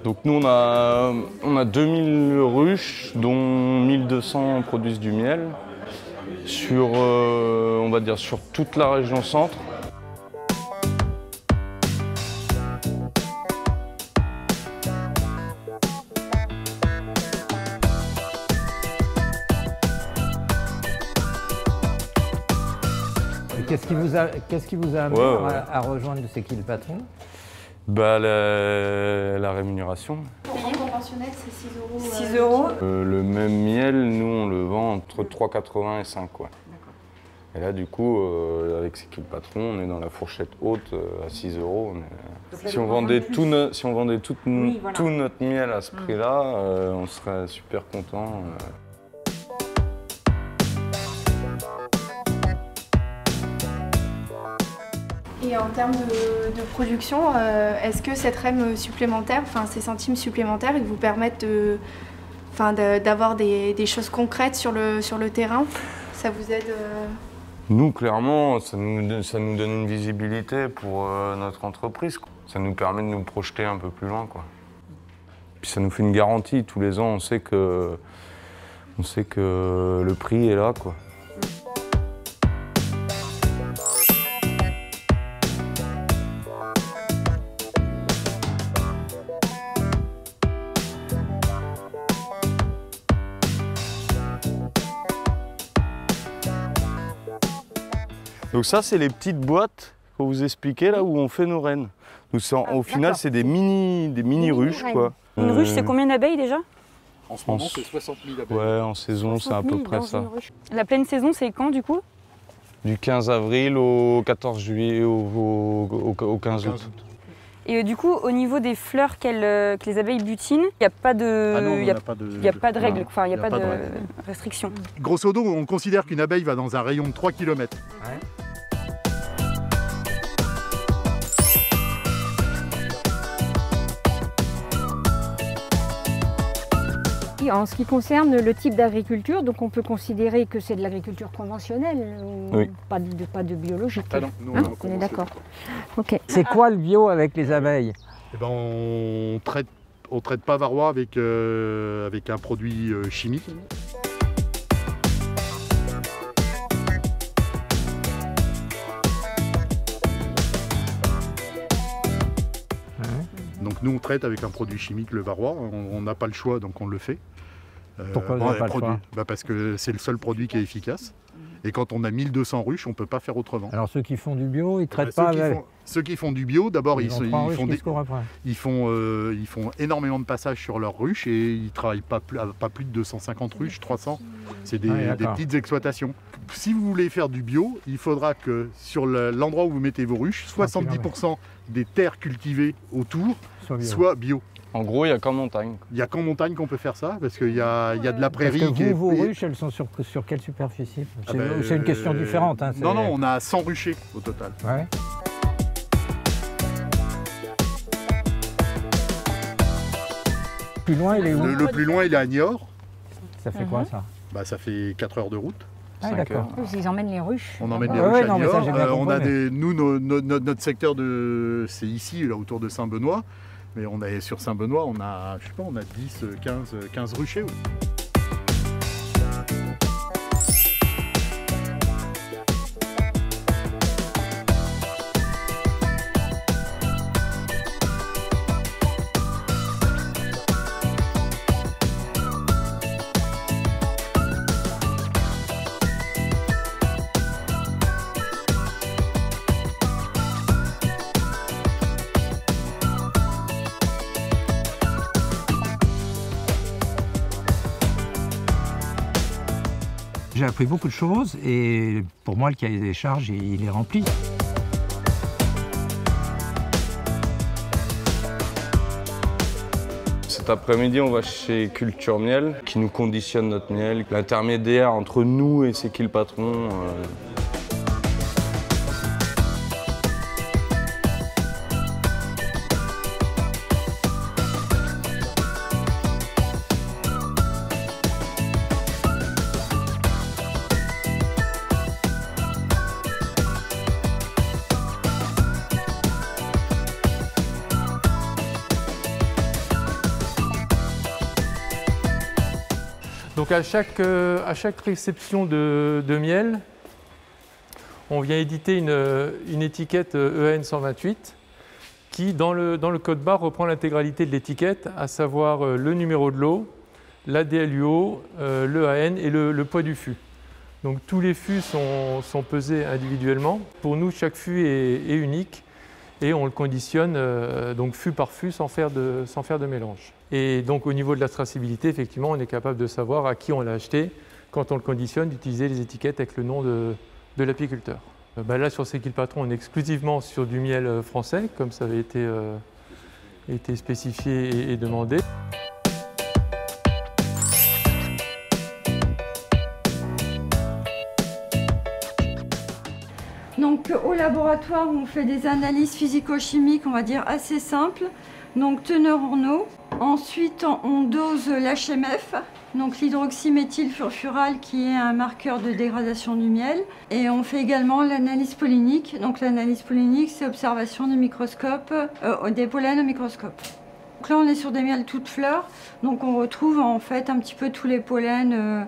Donc nous on a 2000 ruches dont 1200 produisent du miel sur, on va dire, sur toute la région centre. Qu'est-ce qui vous a amené à rejoindre C'est qui le patron? Bah, la rémunération. Le prix conventionnel, c'est 6 euros. Le même miel, nous, on le vend entre 3,80 et 5. Quoi. Et là, du coup, avec C'est qui le patron, on est dans la fourchette haute à 6 euros. Si on vendait tout notre miel à ce prix-là, on serait super content. Et en termes de production, est-ce que cette REM supplémentaire, enfin ces centimes supplémentaires, ils vous permettent d'avoir des choses concrètes sur le terrain? Ça vous aide Nous, clairement, ça nous donne une visibilité pour notre entreprise. Ça nous permet de nous projeter un peu plus loin, quoi. Puis ça nous fait une garantie. Tous les ans, on sait que le prix est là, quoi. Donc ça, c'est les petites boîtes qu'on vous expliquait là où on fait nos reines. Donc au final, c'est des mini ruches, quoi. Une ruche, c'est combien d'abeilles déjà? En ce moment, c'est 60 000 abeilles. Ouais, en saison, c'est à peu près ça. La pleine saison, c'est quand du coup? Du 15 avril au 14 juillet au 15 août. Et du coup, au niveau des fleurs que les abeilles butinent, il n'y a pas de règles, enfin il n'y a pas de restrictions. Grosso modo, on considère qu'une abeille va dans un rayon de 3 km. Ouais. En ce qui concerne le type d'agriculture, donc on peut considérer que c'est de l'agriculture conventionnelle, oui. Pas de biologique. Ah non, nous, on est d'accord. Ok. C'est quoi le bio avec les abeilles? Eh ben, on traite pas varroa avec un produit chimique. Donc nous on traite avec un produit chimique le varroa, on n'a pas le choix donc on le fait. Pourquoi vous n'avez pas le choix? Parce que c'est le seul produit qui est efficace. Et quand on a 1200 ruches, on ne peut pas faire autrement. Alors ceux qui font du bio, ils ne traitent pas avec... Ceux qui font du bio, d'abord ils font énormément de passages sur leurs ruches et ils ne travaillent pas plus de 250 ruches, 300. C'est des petites exploitations. Si vous voulez faire du bio, il faudra que sur l'endroit où vous mettez vos ruches, 70% des terres cultivées autour soient bio. En gros, il n'y a qu'en montagne. Il n'y a qu'en montagne qu'on peut faire ça, parce qu'il y a de la prairie. Parce que vos ruches, elles sont sur quelle superficie? C'est une question différente. Hein, non, on a 100 ruchers au total. Ouais. Plus loin, il est où? Le plus loin, il est à Niort. Ça fait quoi, ça? Ça fait 4 heures de route. Ah d'accord. Ils emmènent les ruches. On emmène les ruches à Niort. On a notre secteur c'est ici, là, autour de Saint-Benoît. Mais on est sur Saint-Benoît, on a 10, 15 ruchers. Oui. J'ai appris beaucoup de choses et pour moi, le cahier des charges, il est rempli. Cet après-midi, on va chez Culture Miel, qui nous conditionne notre miel. L'intermédiaire entre nous et C'est qui le patron. Donc à chaque réception de miel, on vient éditer une étiquette EN 128 qui, dans le code barre, reprend l'intégralité de l'étiquette, à savoir le numéro de lot, la DLUO, le AN et le poids du fût. Donc tous les fûts sont pesés individuellement. Pour nous, chaque fût est unique et on le conditionne donc fût par fût sans faire de mélange. Et donc au niveau de la traçabilité, effectivement, on est capable de savoir à qui on l'a acheté quand on le conditionne, d'utiliser les étiquettes avec le nom de l'apiculteur. Là, sur C'est qui le patron, on est exclusivement sur du miel français, comme ça avait été spécifié et demandé. Donc au laboratoire, on fait des analyses physico-chimiques, on va dire assez simples. Donc teneur en eau. Ensuite, on dose l'HMF, donc l'hydroxyméthylfurfural, qui est un marqueur de dégradation du miel. Et on fait également l'analyse pollinique. Donc l'analyse pollinique, c'est observation des microscopes, des pollens au microscope. Donc là, on est sur des miels toutes fleurs. Donc on retrouve en fait un petit peu tous les pollens.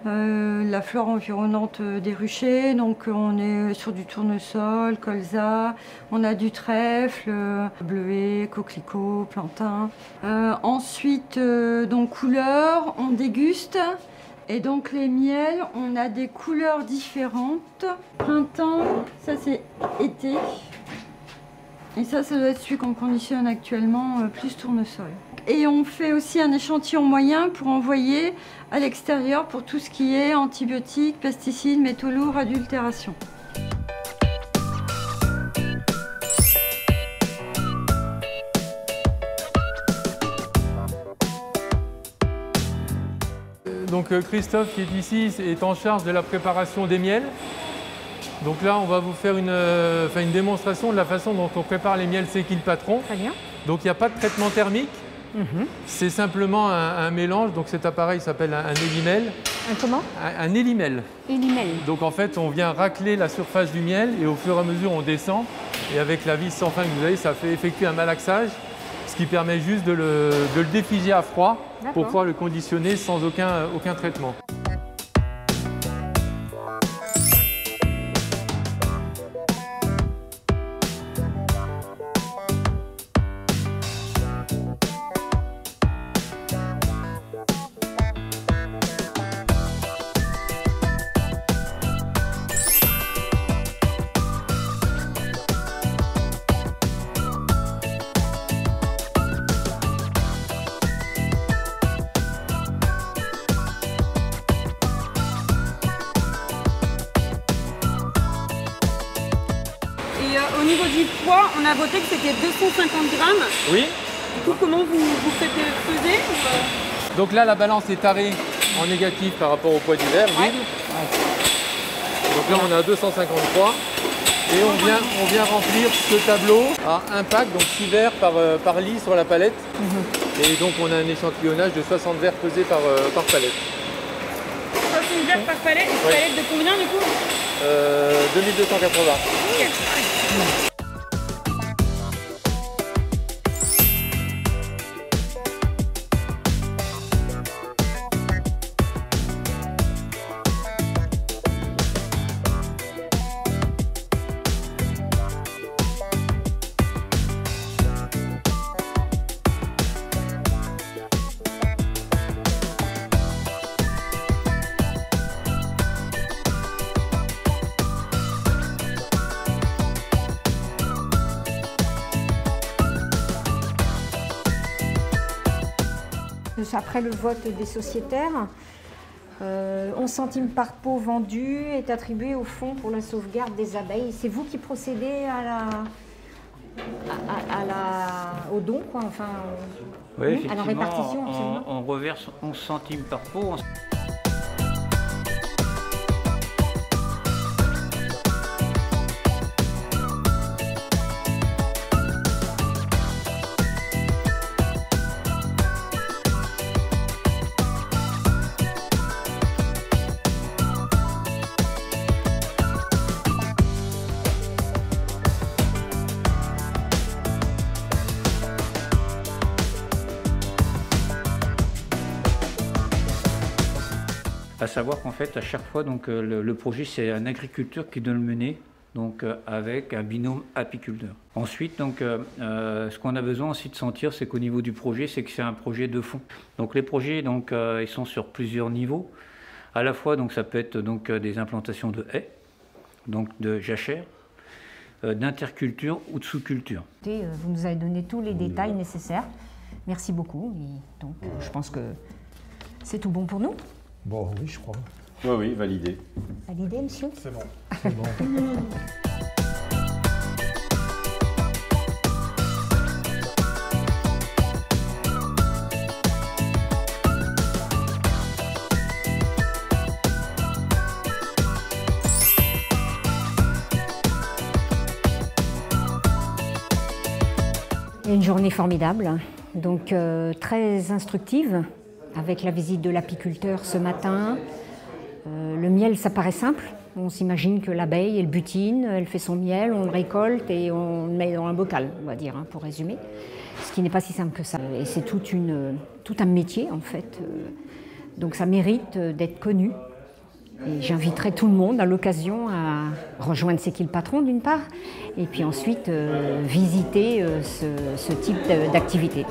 La flore environnante des ruchers, donc on est sur du tournesol, colza, on a du trèfle, bleuet, coquelicot, plantain. Ensuite, donc couleurs, on déguste. Et donc les miels, on a des couleurs différentes. Printemps, ça c'est été. Et ça doit être celui qu'on conditionne actuellement, plus tournesol. Et on fait aussi un échantillon moyen pour envoyer à l'extérieur pour tout ce qui est antibiotiques, pesticides, métaux lourds, adultération. Donc Christophe qui est ici est en charge de la préparation des miels. Donc là on va vous faire une démonstration de la façon dont on prépare les miels C'est qui le patron. Très bien. Donc il n'y a pas de traitement thermique. C'est simplement un mélange, donc cet appareil s'appelle un élimel. Un comment? Un élimel. Élimel. Donc en fait, on vient racler la surface du miel et au fur et à mesure, on descend. Et avec la vis sans fin que vous avez, ça fait effectuer un malaxage, ce qui permet juste de le défiger à froid pour pouvoir le conditionner sans aucun traitement. Au niveau du poids, on a voté que c'était 250 grammes. Oui. Du coup, comment vous faites peser Donc là, la balance est tarée en négatif par rapport au poids du verre, vide. Donc là, on est à 253. Et on vient remplir ce tableau à un pack, donc 6 verres par lit sur la palette. Et donc, on a un échantillonnage de 60 verres pesés par palette. 60 verres par palette. Et palette de combien du coup 2280. Okay. Après le vote des sociétaires, 11 centimes par pot vendu est attribué au fonds pour la sauvegarde des abeilles. C'est vous qui procédez au don, quoi, enfin, oui, à la répartition. On reverse 11 centimes par pot. savoir qu'en fait, à chaque fois, donc, le projet, c'est un agriculteur qui doit le mener, donc, avec un binôme apiculteur. Ensuite, donc, ce qu'on a besoin aussi de sentir, c'est qu'au niveau du projet, c'est que c'est un projet de fond. Donc les projets, donc, ils sont sur plusieurs niveaux. À la fois, donc, ça peut être donc, des implantations de haies, donc de jachères, d'interculture ou de sous-culture. Vous nous avez donné tous les détails nécessaires. Merci beaucoup. Et donc, je pense que c'est tout bon pour nous. Bon, oui, je crois. Oui, oui, validé. Validé, monsieur? C'est bon. C'est bon. Une journée formidable, donc très instructive, avec la visite de l'apiculteur ce matin. Le miel, ça paraît simple. On s'imagine que l'abeille, elle butine, elle fait son miel, on le récolte et on le met dans un bocal, on va dire, hein, pour résumer. Ce qui n'est pas si simple que ça. Et c'est tout un métier, en fait. Donc ça mérite d'être connu. Et j'inviterai tout le monde à l'occasion à rejoindre C'est qui le patron d'une part, et puis ensuite visiter ce type d'activité.